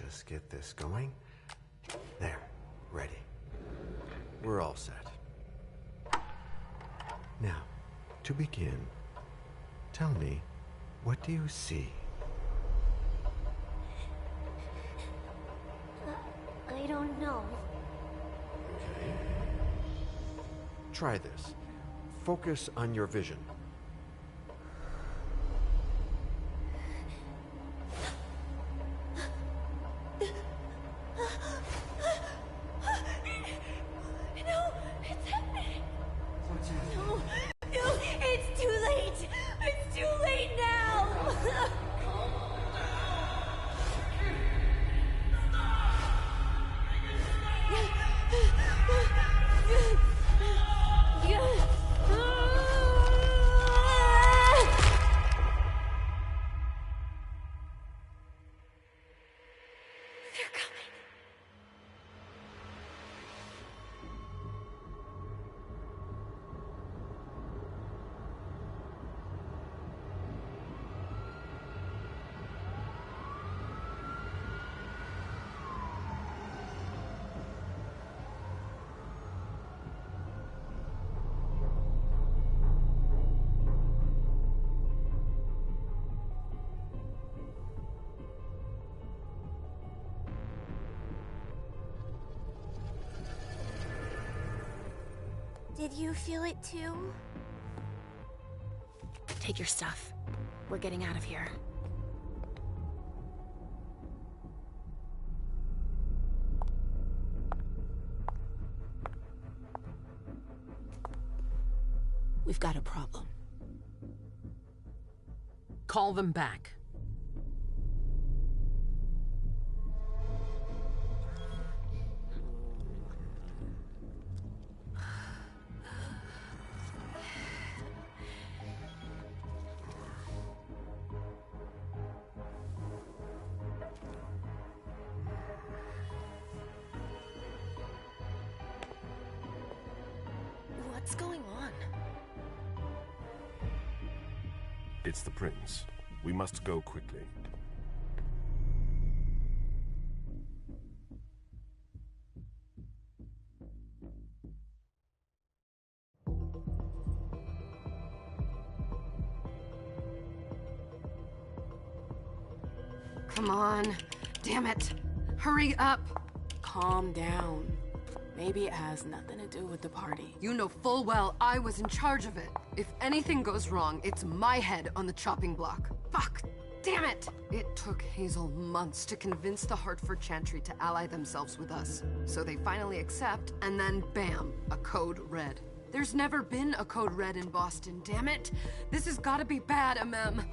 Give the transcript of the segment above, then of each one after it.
just get this going. There, ready. We're all set. Now, to begin, tell me, what do you see? I don't know. Okay. Try this. Focus on your vision. No, it's happening. No, it's too late. It's too late now. They're coming. Did you feel it too? Take your stuff. We're getting out of here. We've got a problem. Call them back. What's going on? It's the Prince. We must go quickly. Come on. Damn it. Hurry up. Calm down. Maybe it has nothing to do with the party. You know full well I was in charge of it. If anything goes wrong, it's my head on the chopping block. Fuck! Damn it! It took Hazel months to convince the Hartford Chantry to ally themselves with us. So they finally accept, and then bam, a code red. There's never been a code red in Boston, damn it! This has gotta be bad, MM.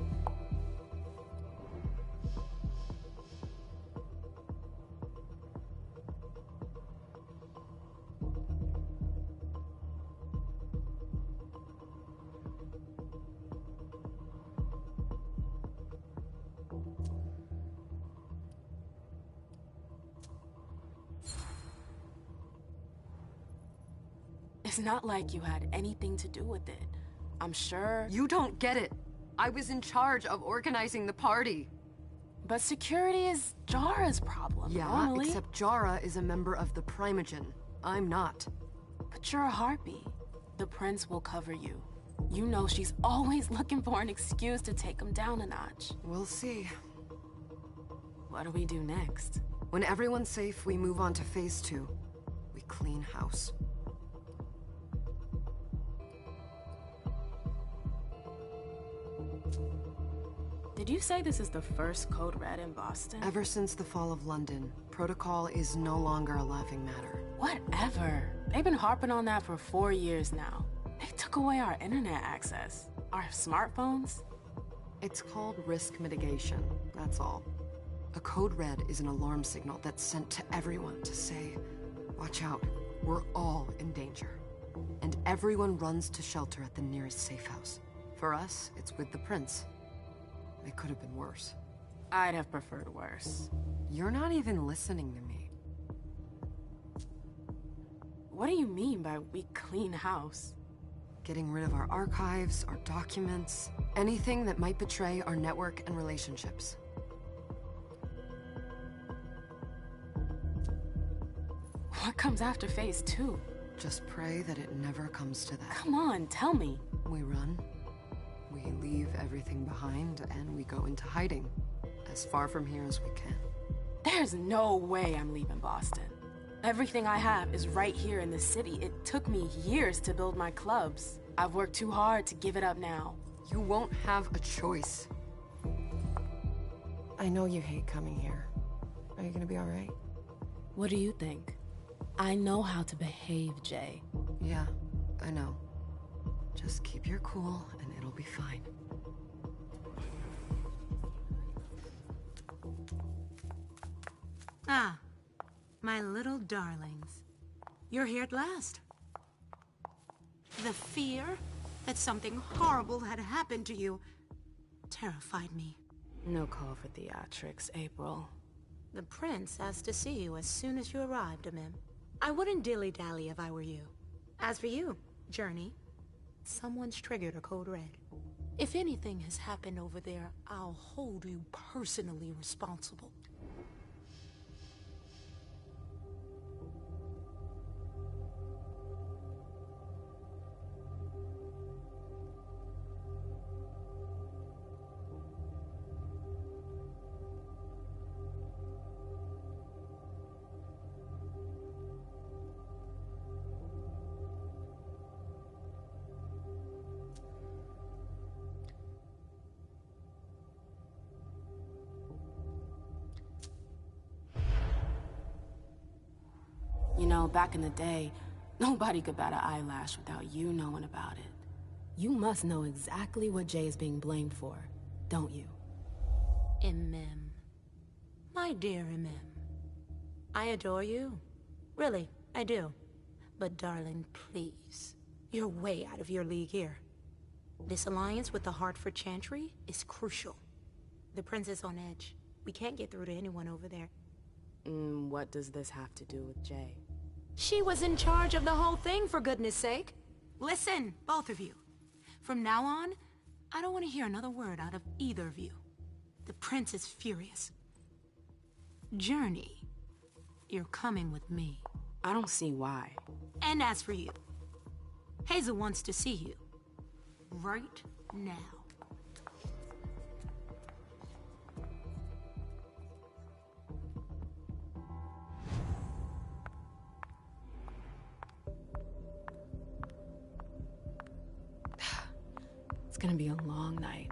It's not like you had anything to do with it. I'm sure... You don't get it. I was in charge of organizing the party. But security is Jara's problem, Yeah, normally. except Jara is a member of the Primogen. I'm not. But you're a harpy. The Prince will cover you. You know she's always looking for an excuse to take him down a notch. We'll see. What do we do next? When everyone's safe, we move on to phase 2. We clean house. Did you say this is the first Code Red in Boston? Ever since the fall of London, protocol is no longer a laughing matter. Whatever. They've been harping on that for 4 years now. They took away our internet access. Our smartphones. It's called risk mitigation, that's all. A code red is an alarm signal that's sent to everyone to say, watch out, we're all in danger. And everyone runs to shelter at the nearest safe house. For us, it's with the Prince. It could have been worse. I'd have preferred worse. You're not even listening to me. What do you mean by we clean house? Getting rid of our archives, our documents, anything that might betray our network and relationships. That comes after phase 2. Just pray that it never comes to that. Come on, tell me. We run, we leave everything behind, and we go into hiding. As far from here as we can. There's no way I'm leaving Boston. Everything I have is right here in the city. It took me years to build my clubs. I've worked too hard to give it up now. You won't have a choice. I know you hate coming here. Are you gonna be alright? What do you think? I know how to behave, Jay. Yeah, I know. Just keep your cool and it'll be fine. Ah, my little darlings. You're here at last. The fear that something horrible had happened to you terrified me. No call for theatrics, April. The prince asked to see you as soon as you arrived, Amim. I wouldn't dilly-dally if I were you. As for you, Journey, someone's triggered a code red. If anything has happened over there, I'll hold you personally responsible. You know, back in the day, nobody could bat an eyelash without you knowing about it. You must know exactly what Jay is being blamed for, don't you? Imem. My dear Imem. I adore you. Really, I do. But darling, please. You're way out of your league here. This alliance with the Hartford Chantry is crucial. The prince is on edge. We can't get through to anyone over there. What does this have to do with Jay? She was in charge of the whole thing, for goodness sake. Listen, both of you. From now on, I don't want to hear another word out of either of you. The prince is furious. Journey, you're coming with me. I don't see why. And as for you, Hazel wants to see you. Right now. It's gonna be a long night.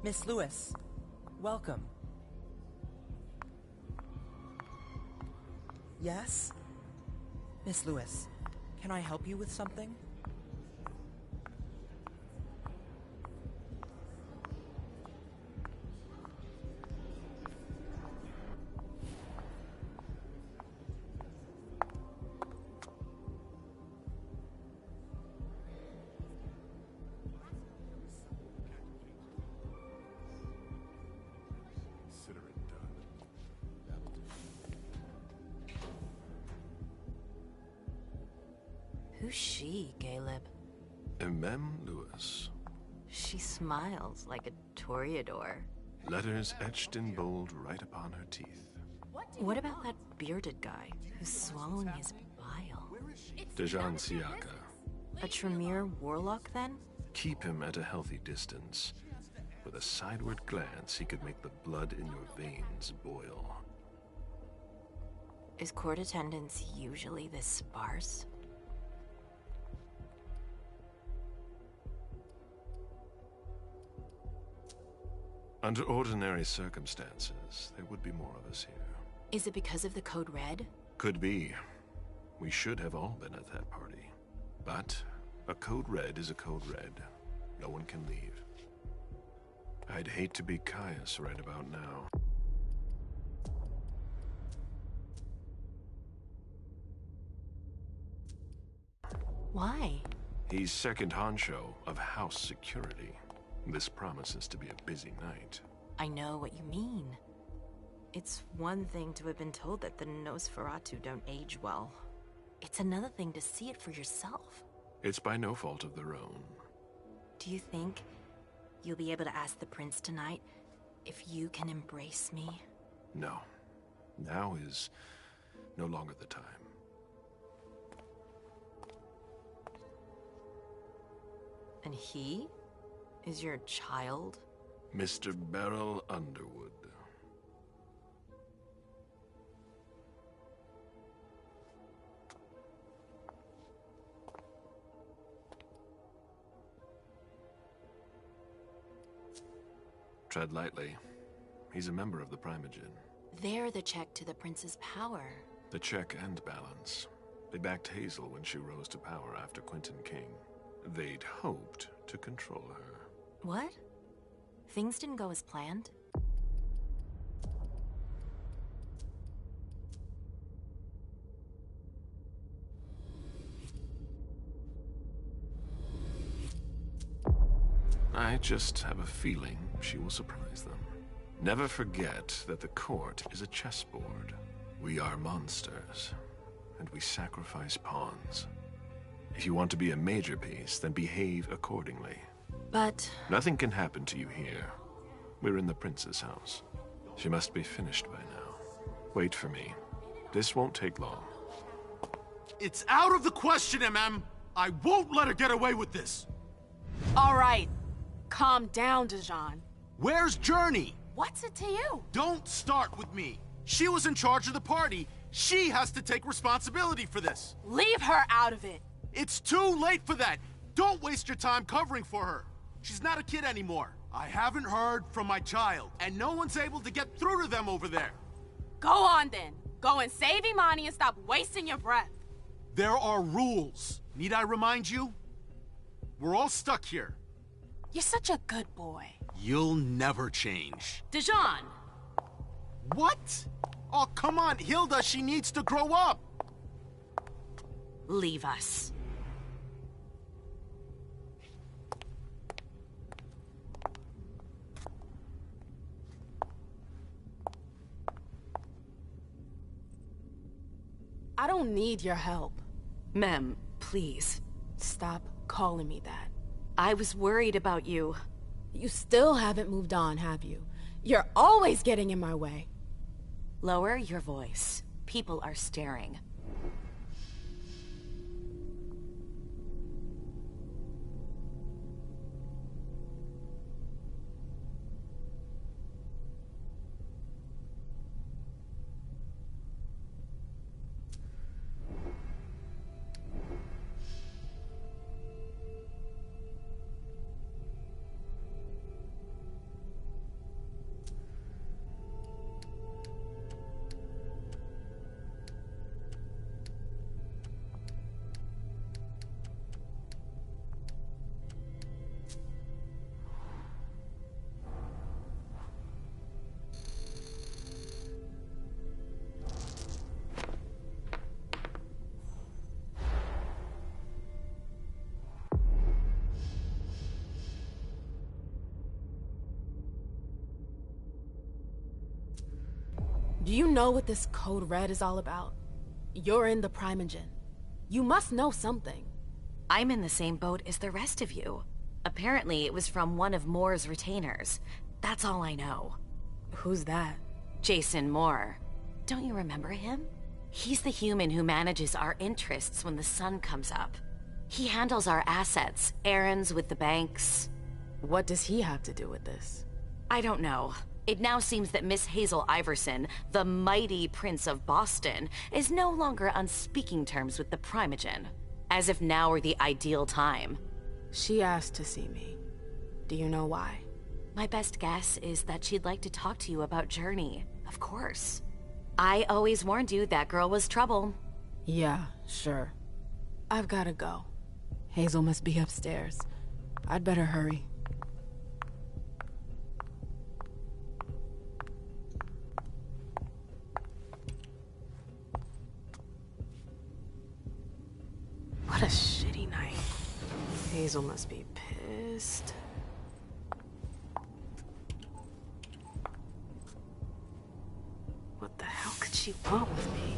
Miss Lewis, welcome. Yes? Miss Lewis, can I help you with something? Who's she, Caleb? Imem Lewis. She smiles like a toreador. Letters etched in bold right upon her teeth. What about that bearded guy who's swallowing his bile? Dejan Siaka. A Tremere warlock, then? Keep him at a healthy distance. With a sideward glance, he could make the blood in your veins boil. Is court attendance usually this sparse? Under ordinary circumstances, there would be more of us here. Is it because of the Code Red? Could be. We should have all been at that party. But a Code Red is a Code Red. No one can leave. I'd hate to be Caius right about now. Why? He's second honcho of house security. This promises to be a busy night. I know what you mean. It's one thing to have been told that the Nosferatu don't age well. It's another thing to see it for yourself. It's by no fault of their own. Do you think you'll be able to ask the prince tonight if you can embrace me? No. Now is no longer the time. And he is your child? Mr. Beryl Underwood. Tread lightly. He's a member of the Primogen. They're the check to the prince's power. The check and balance. They backed Hazel when she rose to power after Quentin King. They'd hoped to control her. What? Things didn't go as planned? I just have a feeling she will surprise them. Never forget that the court is a chessboard. We are monsters, and we sacrifice pawns. If you want to be a major piece, then behave accordingly. But... Nothing can happen to you here. We're in the prince's house. She must be finished by now. Wait for me. This won't take long. It's out of the question, MM! I won't let her get away with this! All right. Calm down, Dijon. Where's Journey? What's it to you? Don't start with me. She was in charge of the party. She has to take responsibility for this. Leave her out of it. It's too late for that. Don't waste your time covering for her. She's not a kid anymore. I haven't heard from my child, and no one's able to get through to them over there. Go on then. Go and save Imani and stop wasting your breath. There are rules. Need I remind you? We're all stuck here. You're such a good boy. You'll never change. Dijon! What? Oh, come on, Hilda, she needs to grow up. Leave us. I don't need your help. Mem, please. Stop calling me that. I was worried about you. You still haven't moved on, have you? You're always getting in my way. Lower your voice. People are staring. Do you know what this Code Red is all about? You're in the Primogen. You must know something. I'm in the same boat as the rest of you. Apparently, it was from one of Moore's retainers. That's all I know. Who's that? Jason Moore. Don't you remember him? He's the human who manages our interests when the sun comes up. He handles our assets, errands with the banks. What does he have to do with this? I don't know. It now seems that Miss Hazel Iverson, the mighty Prince of Boston, is no longer on speaking terms with the Primogen. As if now were the ideal time. She asked to see me. Do you know why? My best guess is that she'd like to talk to you about Journey. Of course. I always warned you that girl was trouble. Yeah, sure. I've gotta go. Hazel must be upstairs. I'd better hurry. What a shitty night. Hazel must be pissed. What the hell could she want with me?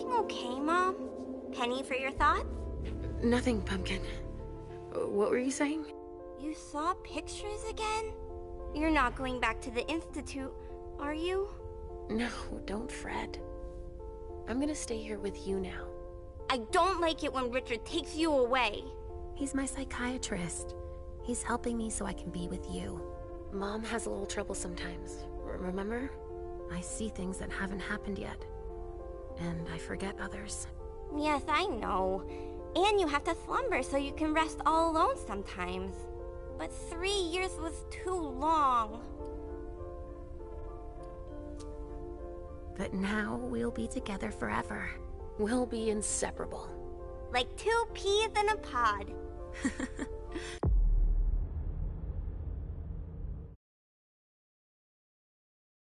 everything okay, Mom? Penny for your thoughts? Nothing, Pumpkin. What were you saying? You saw pictures again? You're not going back to the Institute, are you? No, don't fret. I'm gonna stay here with you now. I don't like it when Richard takes you away. He's my psychiatrist. He's helping me so I can be with you. Mom has a little trouble sometimes, remember? I see things that haven't happened yet. And I forget others. Yes, I know. And you have to slumber so you can rest all alone sometimes. But 3 years was too long. But now we'll be together forever. We'll be inseparable. Like 2 peas in a pod.